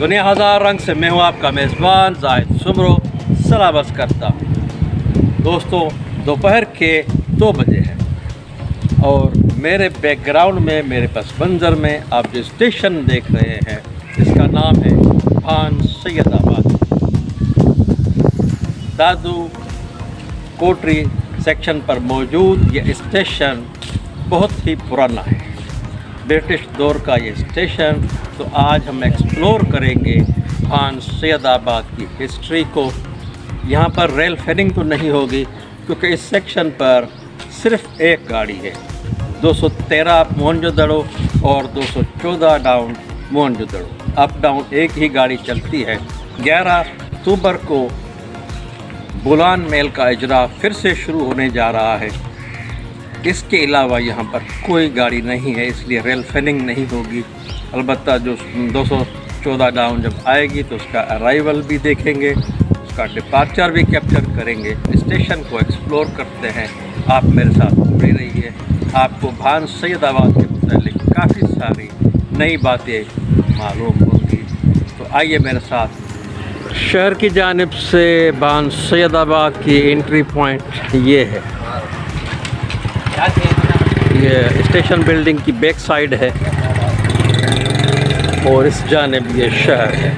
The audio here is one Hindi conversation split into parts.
दुनिया हज़ार रंग से मैं हूँ आपका मेज़बान जाहिद सुमरो सलामत करता हूँ। दोस्तों, दोपहर के 2 बजे हैं और मेरे बैकग्राउंड में, मेरे पस मंज़र में आप जो स्टेशन देख रहे हैं इसका नाम है भान सैयदाबाद। दादू कोटरी सेक्शन पर मौजूद ये स्टेशन बहुत ही पुराना है, ब्रिटिश दौर का ये स्टेशन। तो आज हम एक्सप्लोर करेंगे भान सैयदाबाद की हिस्ट्री को। यहाँ पर रेल फेरिंग तो नहीं होगी क्योंकि इस सेक्शन पर सिर्फ एक गाड़ी है, 213 मोहनजोदड़ो और 214 डाउन मोहनजोदड़ो। अप डाउन एक ही गाड़ी चलती है। 11 अक्टूबर को बुलान मेल का इजरा फिर से शुरू होने जा रहा है। इसके अलावा यहाँ पर कोई गाड़ी नहीं है, इसलिए रेल फेरिंग नहीं होगी। अलबत्ता जो 214 डाउन जब आएगी तो उसका अराइवल भी देखेंगे, उसका डिपार्चर भी कैप्चर करेंगे। स्टेशन को एक्सप्लोर करते हैं। आप मेरे साथ जुड़े रहिए, आपको भान सैयदाबाद के मुतालिक काफ़ी सारी नई बातें मालूम होंगी। तो आइए मेरे साथ। शहर की जानिब से भान सैयदाबाद की एंट्री पॉइंट ये है। ये स्टेशन बिल्डिंग की बैक साइड है और इस जानिब ये शहर है।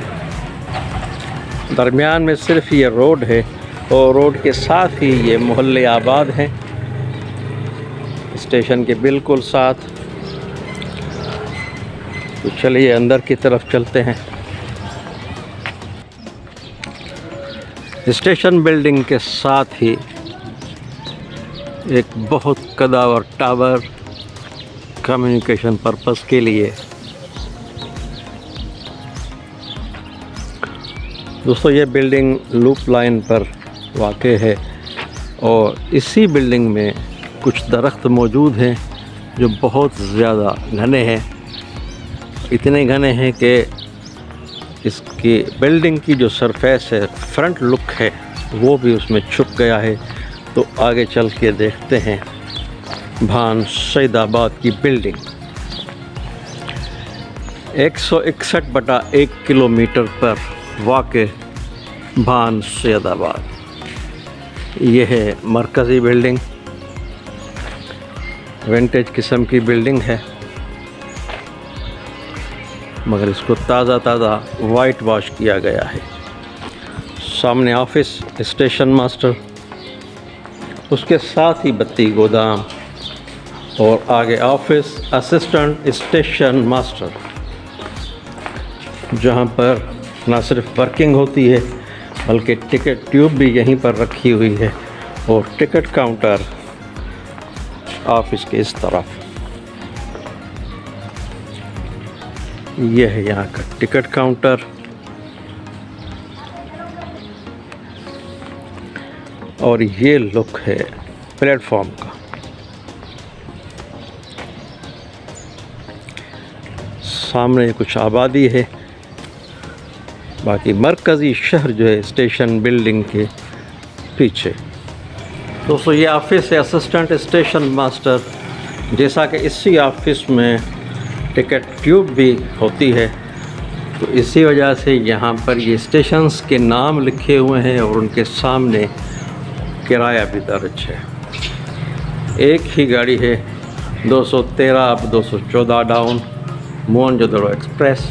दरमियान में सिर्फ ये रोड है और रोड के साथ ही ये मोहल्ले आबाद हैं, स्टेशन के बिल्कुल साथ। तो चलिए अंदर की तरफ चलते हैं। स्टेशन बिल्डिंग के साथ ही एक बहुत कदावर टावर कम्युनिकेशन पर्पस के लिए। दोस्तों, ये बिल्डिंग लूप लाइन पर वाक़ई है और इसी बिल्डिंग में कुछ दरख्त मौजूद हैं जो बहुत ज़्यादा घने हैं। इतने घने हैं कि इसकी बिल्डिंग की जो सरफेस है, फ्रंट लुक है, वो भी उसमें छुप गया है। तो आगे चल के देखते हैं भान सैयदाबाद की बिल्डिंग। 161/1 किलोमीटर पर वाक़ भान सैयदाबाद। ये है मरकज़ी बिल्डिंग, विंटेज किस्म की बिल्डिंग है, मगर इसको ताज़ा वाइट वॉश किया गया है। सामने ऑफिस स्टेशन मास्टर, उसके साथ ही बत्ती गोदाम और आगे ऑफिस असिस्टेंट स्टेशन मास्टर, जहां पर न सिर्फ वर्किंग होती है बल्कि टिकट ट्यूब भी यहीं पर रखी हुई है और टिकट काउंटर ऑफिस के इस तरफ। यह है यहाँ का टिकट काउंटर और ये लुक है प्लेटफॉर्म का। सामने कुछ आबादी है, बाकी मरकज़ी शहर जो है स्टेशन बिल्डिंग के पीछे। दोस्तों, ये ऑफिस है असिस्टेंट स्टेशन मास्टर। जैसा कि इसी ऑफिस में टिकट ट्यूब भी होती है, तो इसी वजह से यहाँ पर ये स्टेशंस के नाम लिखे हुए हैं और उनके सामने किराया भी दर्ज है। एक ही गाड़ी है, 213 अब 214 डाउन मोहनजोदड़ो एक्सप्रेस।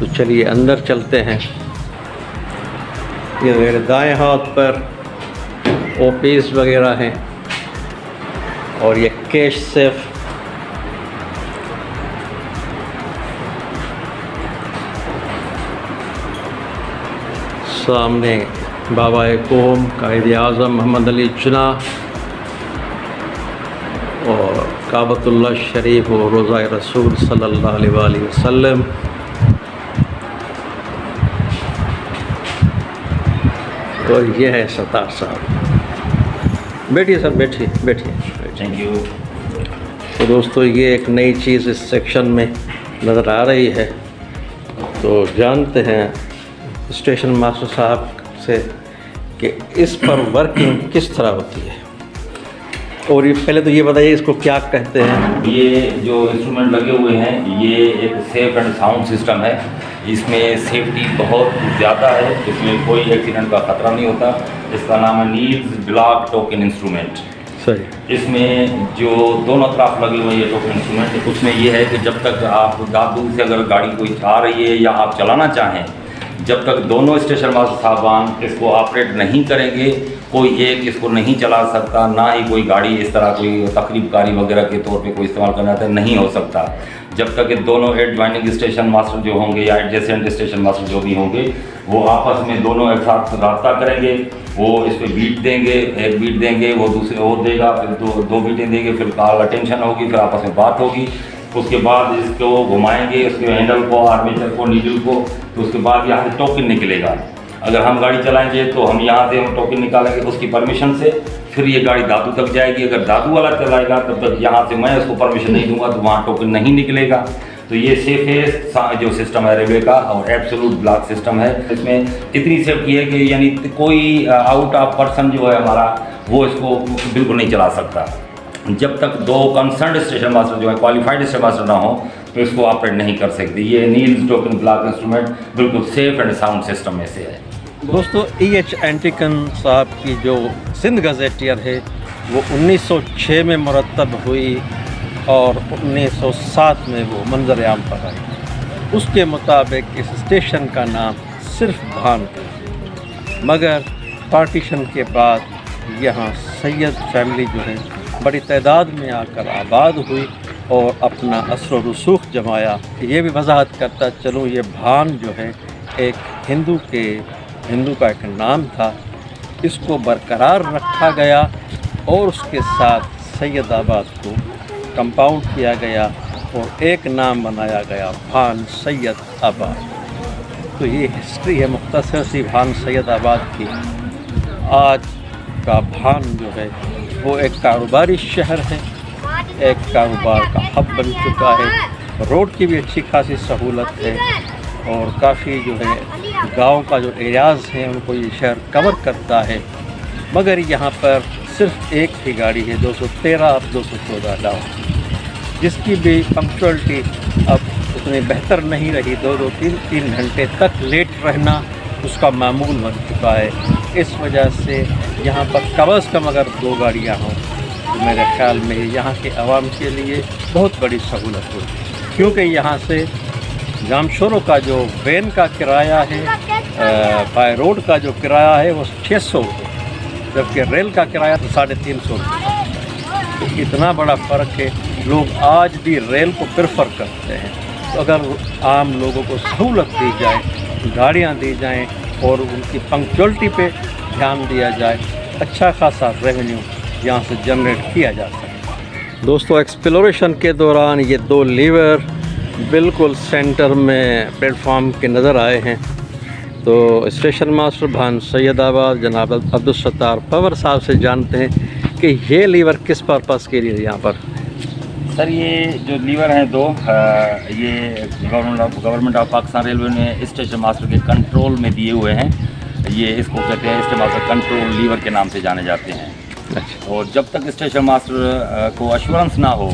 तो चलिए अंदर चलते हैं। ये मेरे दाएं हाथ पर ऑफिस वगैरह हैं और ये कैश सेफ। सामने बाबा कौम कायदे आज़म मोहम्मद अली जिन्नाह और काबतुल्लाह शरीफ और रोज़ा रसूल सल्लल्लाहु अलैहि वसल्लम। और ये है सत्तार साहब। बैठिए सर, बैठिए। Thank you. तो दोस्तों, ये एक नई चीज़ इस सेक्शन में नज़र आ रही है, तो जानते हैं स्टेशन मास्टर साहब से कि इस पर वर्किंग किस तरह होती है। और ये पहले तो ये बताइए इसको क्या कहते हैं। ये जो इंस्ट्रूमेंट लगे हुए हैं ये एक सेफ एंड साउंड सिस्टम है। इसमें सेफ्टी बहुत ज़्यादा है, इसमें कोई एक्सीडेंट का ख़तरा नहीं होता। इसका नाम है नील्स ब्लॉक टोकन इंस्ट्रूमेंट। सही। इसमें जो दोनों तरफ लगे हुए ये टोकन इंस्ट्रूमेंट, उसमें ये है कि जब तक आप दादू से अगर गाड़ी कोई आ रही है या आप चलाना चाहें, जब तक दोनों स्टेशन मास्टर साहबान इसको ऑपरेट नहीं करेंगे, कोई एक इसको नहीं चला सकता, ना ही कोई गाड़ी इस तरह कोई तकरीबकारी वगैरह के तौर पे कोई इस्तेमाल करना चाहता है, नहीं हो सकता। जब तक ये दोनों एडजॉइनिंग स्टेशन मास्टर जो होंगे या एडजेसेंट स्टेशन मास्टर जो भी होंगे, वो आपस में दोनों एक साथ रब्ता करेंगे। वो इस पर बीट देंगे, एक बीट देंगे, वो दूसरे और देगा, फिर दो बीटें देंगे, फिर कॉल अटेंशन होगी, फिर आपस में बात होगी। उसके बाद इसको घुमाएंगे, उसके हैंडल को, आर्मेचर को, नीडल को, तो उसके बाद यहाँ से टोकन निकलेगा। अगर हम गाड़ी चलाएंगे तो हम यहाँ से हम टोकन निकालेंगे उसकी परमिशन से, फिर ये गाड़ी दादू तक जाएगी। अगर दादू वाला चलाएगा तब तक यहाँ से मैं उसको परमिशन नहीं दूंगा तो वहाँ टोकन नहीं निकलेगा। तो ये सेफेस्ट जो सिस्टम है रेलवे का और एब्सोल्यूट ब्लॉक सिस्टम है। इसमें इतनी सेफ्टी है कि यानी कोई आउट ऑफ पर्सन जो है हमारा, वो इसको बिल्कुल नहीं चला सकता। जब तक दो कंसर्न स्टेशन मास्टर जो है क्वालिफाइड स्टेशन मास्टर ना हो तो इसको ऑपरेट नहीं कर सकते। ये नील्स टोकन ब्लॉक इंस्ट्रूमेंट बिल्कुल सेफ एंड साउंड सिस्टम में से है। दोस्तों, E.H. एंटिकन साहब की जो सिंध गजेटियर है वो 1906 में मुरतब हुई और 1907 में वो मंजर आम पर आई। उसके मुताबिक इस स्टेशन का नाम सिर्फ भान था, मगर पार्टीशन के बाद यहाँ सैयद फैमिली जो है बड़ी तादाद में आकर आबाद हुई और अपना असर व रसूख जमाया। ये भी वजाहत करता चलूँ, ये भान जो है एक हिंदू का एक नाम था, इसको बरकरार रखा गया और उसके साथ सैयदाबाद को कंपाउंड किया गया और एक नाम बनाया गया भान सैयदाबाद। तो ये हिस्ट्री है मुख्तसर सी भान सैयदाबाद की। आज का भान जो है वो एक कारोबारी शहर है, एक कारोबार का हब बन चुका है। रोड की भी अच्छी खासी सहूलत है और काफ़ी जो है गांव का जो एरियाज़ हैं उनको ये शहर कवर करता है। मगर यहाँ पर सिर्फ एक ही गाड़ी है 213 अब 214 डाउन, जिसकी भी पंक्चुअलिटी अब उतनी बेहतर नहीं रही। 2-3 घंटे तक लेट रहना उसका मामूल बन चुका है। इस वजह से यहाँ पर कम अज़ कम अगर 2 गाड़ियाँ हों तो मेरे ख़्याल में यहाँ के आवाम के लिए बहुत बड़ी सहूलत होगी, क्योंकि यहाँ से जामशोरों का जो वैन का किराया है, बाय रोड का जो किराया है वो 600 है, जबकि रेल का किराया तो 350 रुपये। तो इतना बड़ा फ़र्क है। लोग आज भी रेल को प्रेफर करते हैं। तो अगर आम लोगों को सहूलत दी जाए, गाड़ियाँ दी जाएँ और उनकी पंक्चुअलिटी पे ध्यान दिया जाए, अच्छा खासा रेवेन्यू यहाँ से जनरेट किया जा सकता है। दोस्तों, एक्सप्लोरेशन के दौरान ये 2 लीवर बिल्कुल सेंटर में प्लेटफॉर्म के नज़र आए हैं। तो स्टेशन मास्टर भान सैयदाबाद जनाब अब्दुल सत्तार पवर साहब से जानते हैं कि ये लीवर किस पर्पज़ के लिए यहाँ पर। सर, ये जो लीवर हैं 2, ये गवर्नमेंट ऑफ पाकिस्तान रेलवे ने स्टेशन मास्टर के कंट्रोल में दिए हुए हैं। ये इसको कहते हैं स्टेशन मास्टर कंट्रोल लीवर के नाम से जाने जाते हैं। अच्छा। और जब तक स्टेशन मास्टर को अश्योरेंस ना हो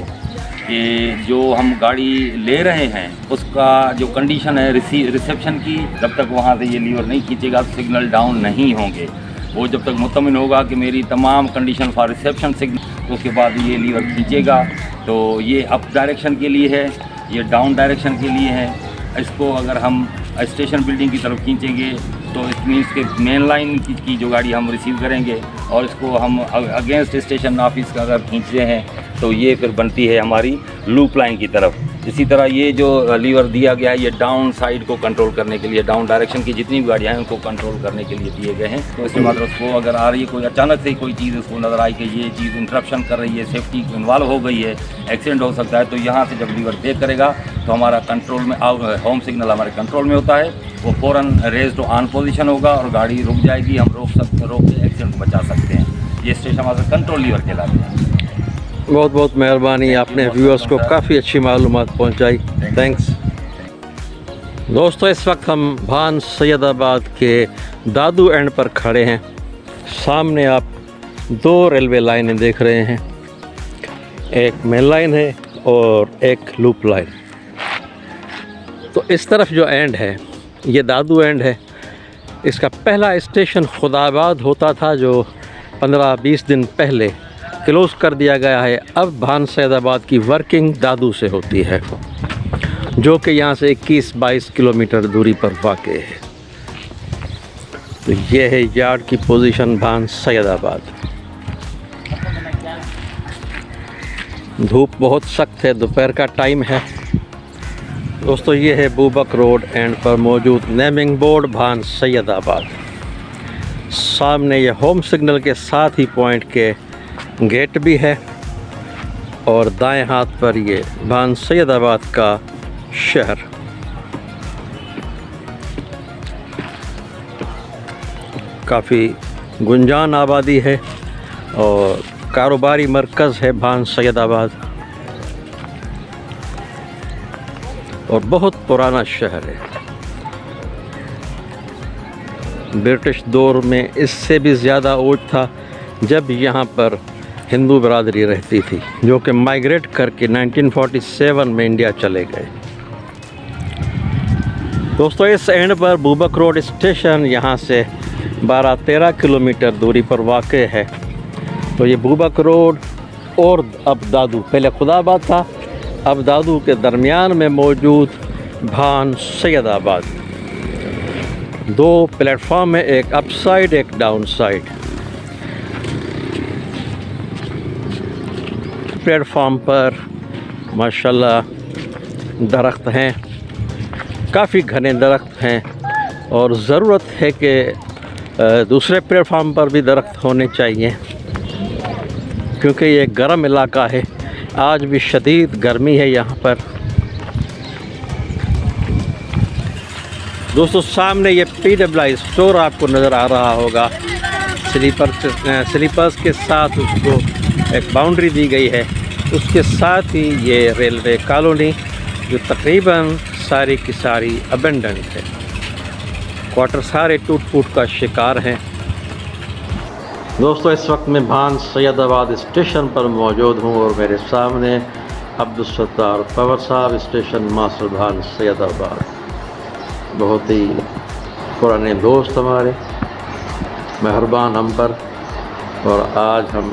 कि जो हम गाड़ी ले रहे हैं उसका जो कंडीशन है रिसेप्शन की, जब तक वहाँ से ये लीवर नहीं खींचेगा तो सिग्नल डाउन नहीं होंगे। वो जब तक मुतमिन होगा कि मेरी तमाम कंडीशन फॉर रिसेप्शन सिग्नल, तो उसके बाद ये लीवर खींचेगा। तो ये अप डायरेक्शन के लिए है, ये डाउन डायरेक्शन के लिए है। इसको अगर हम स्टेशन बिल्डिंग की तरफ खींचेंगे तो इट मीन्स के मेन लाइन की जो गाड़ी हम रिसीव करेंगे, और इसको हम अगेंस्ट स्टेशन ऑफिस का अगर खींचते हैं तो ये फिर बनती है हमारी लूप लाइन की तरफ। इसी तरह ये जो लीवर दिया गया है ये डाउन साइड को कंट्रोल करने के लिए, डाउन डायरेक्शन की जितनी भी गाड़ियाँ हैं उनको कंट्रोल करने के लिए दिए गए हैं। तो इसके बाद उसको अगर आ रही है कोई अचानक से कोई चीज़ उसको नज़र आई कि ये चीज़ इंटरप्शन कर रही है, सेफ्टी इन्वॉल्व हो गई है, एक्सीडेंट हो सकता है, तो यहाँ से जब लीवर ब्रेक करेगा तो हमारा कंट्रोल में होम सिग्नल हमारे कंट्रोल में होता है, वो फ़ौरन रेज टू ऑन पोजीशन होगा और गाड़ी रुक जाएगी। हम रोक के एक्सीडेंट को बचा सकते हैं। ये स्टेशन मास्टर कंट्रोल लीवर कहलाते हैं। बहुत बहुत मेहरबानी, आपने व्यूअर्स को काफ़ी अच्छी मालूमात पहुंचाई। थैंक्स। दोस्तों, इस वक्त हम भान सैयदाबाद के दादू एंड पर खड़े हैं। सामने आप 2 रेलवे लाइनें देख रहे हैं, एक मेन लाइन है और एक लूप लाइन। तो इस तरफ जो एंड है ये दादू एंड है। इसका पहला स्टेशन खुदाबाद होता था जो 15-20 दिन पहले क्लोज़ कर दिया गया है। अब भान सैदाबाद की वर्किंग दादू से होती है जो कि यहाँ से 21-22 किलोमीटर दूरी पर वाक़ है। तो ये है यार्ड की पोजीशन भान सैदाबाद। धूप बहुत सख्त है, दोपहर का टाइम है। दोस्तों ये है बूबक रोड एंड पर मौजूद नेमिंग बोर्ड भान सैदाबाद। सामने ये होम सिग्नल के साथ ही पॉइंट के गेट भी है और दाएं हाथ पर ये भान सैदाबाद का शहर। काफ़ी गुंजान आबादी है और कारोबारी मरकज़ है भान सैदाबाद और बहुत पुराना शहर है। ब्रिटिश दौर में इससे भी ज़्यादा ओज था जब यहाँ पर हिंदू बरादरी रहती थी जो कि माइग्रेट करके 1947 में इंडिया चले गए। दोस्तों इस एंड पर बूबक रोड स्टेशन यहाँ से 12-13 किलोमीटर दूरी पर वाक़ है। तो ये बूबक रोड और अब दादू, पहले खुदाबाद था, अब दादू के दरमियान में मौजूद भान सैदाबाद। 2 प्लेटफॉर्म है, एक अप साइड एक डाउन साइड। प्लेटफॉर्म पर माशाल्लाह दरख्त हैं, काफ़ी घने दरख्त हैं और ज़रूरत है कि दूसरे प्लेटफॉर्म पर भी दरख्त होने चाहिए क्योंकि ये गर्म इलाका है। आज भी शदीद गर्मी है यहाँ पर। दोस्तों सामने ये PWI स्टोर आपको नज़र आ रहा होगा। स्लीपर्स के साथ उसको एक बाउंड्री दी गई है। उसके साथ ही ये रेलवे कॉलोनी जो तकरीबन सारी की सारी अबेंडेंट है। क्वार्टर सारे टूट फूट का शिकार हैं। दोस्तों इस वक्त मैं भान सैदाबाद स्टेशन पर मौजूद हूँ और मेरे सामने अब्दुल सत्तार पवर साहब, स्टेशन मास्टर भान सैदाबाद। बहुत ही पुराने दोस्त हमारे, मेहरबान हम पर। और आज हम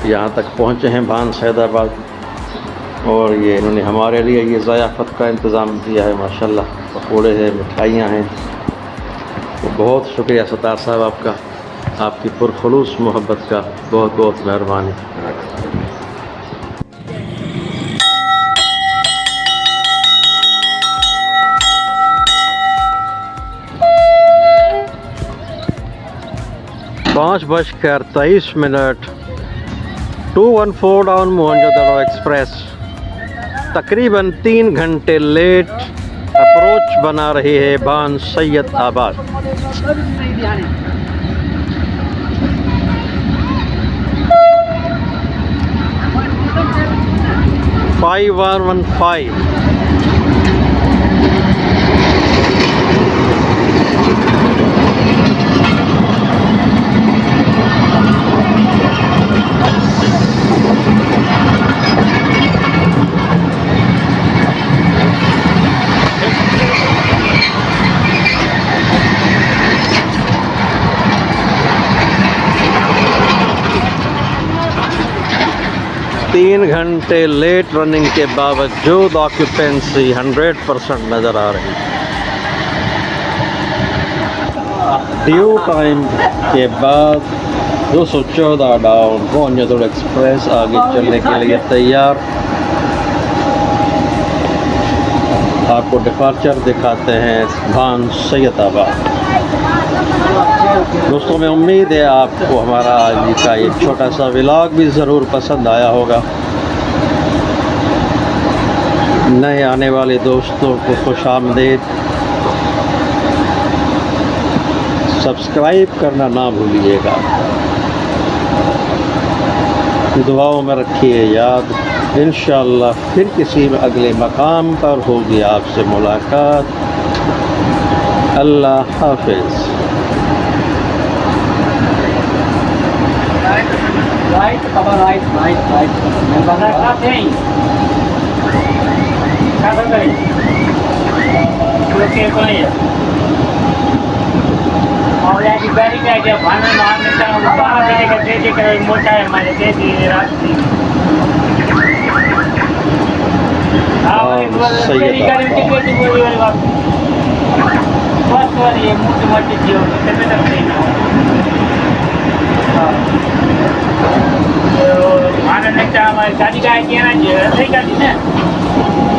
यहाँ तक पहुँचे हैं भान सैदाबाद और ये इन्होंने हमारे लिए ये ज़याफ़त का इंतज़ाम किया है। माशाल्लाह पकौड़े हैं, मिठाइयाँ हैं। तो बहुत शुक्रिया सत्तार साहब आपका, आपकी पुरखलूस मोहब्बत का बहुत बहुत मेहरबानी। पाँच 5:23 214 डाउन मोहनजोदड़ो एक्सप्रेस तकरीबन 3 घंटे लेट अप्रोच बना रही है भान सैदाबाद। 5115 3 घंटे लेट रनिंग के बावजूद ऑक्यूपेंसी 100% नज़र आ रही है। ड्यू टाइम के बाद 214 डाउन मोहनजोदड़ो एक्सप्रेस आगे चलने के लिए तैयार। आपको डिपार्चर दिखाते हैं भान सैदाबाद। दोस्तों में उम्मीद है आपको हमारा आज का ये छोटा सा व्लॉग भी ज़रूर पसंद आया होगा। नए आने वाले दोस्तों को खुशामदीद। सब्सक्राइब करना ना भूलिएगा। दुआओं में रखिए याद। इंशाअल्लाह फिर किसी अगले मकाम पर होगी आपसे मुलाकात। अल्लाह हाफिज़। Right, cover right. And back up, hey. के को नहीं है और यहाँ की बैरी क्या है भाने मारने का बारह देने का दे कर मोटा है हमारे दे दी रात की हाँ सही है गारंटी कर दी बोली वाली बात बस वाली ये मोटी मोटी चीज होती है तब नहीं मारने का हमारी शादी का है क्या ना सही का दी ना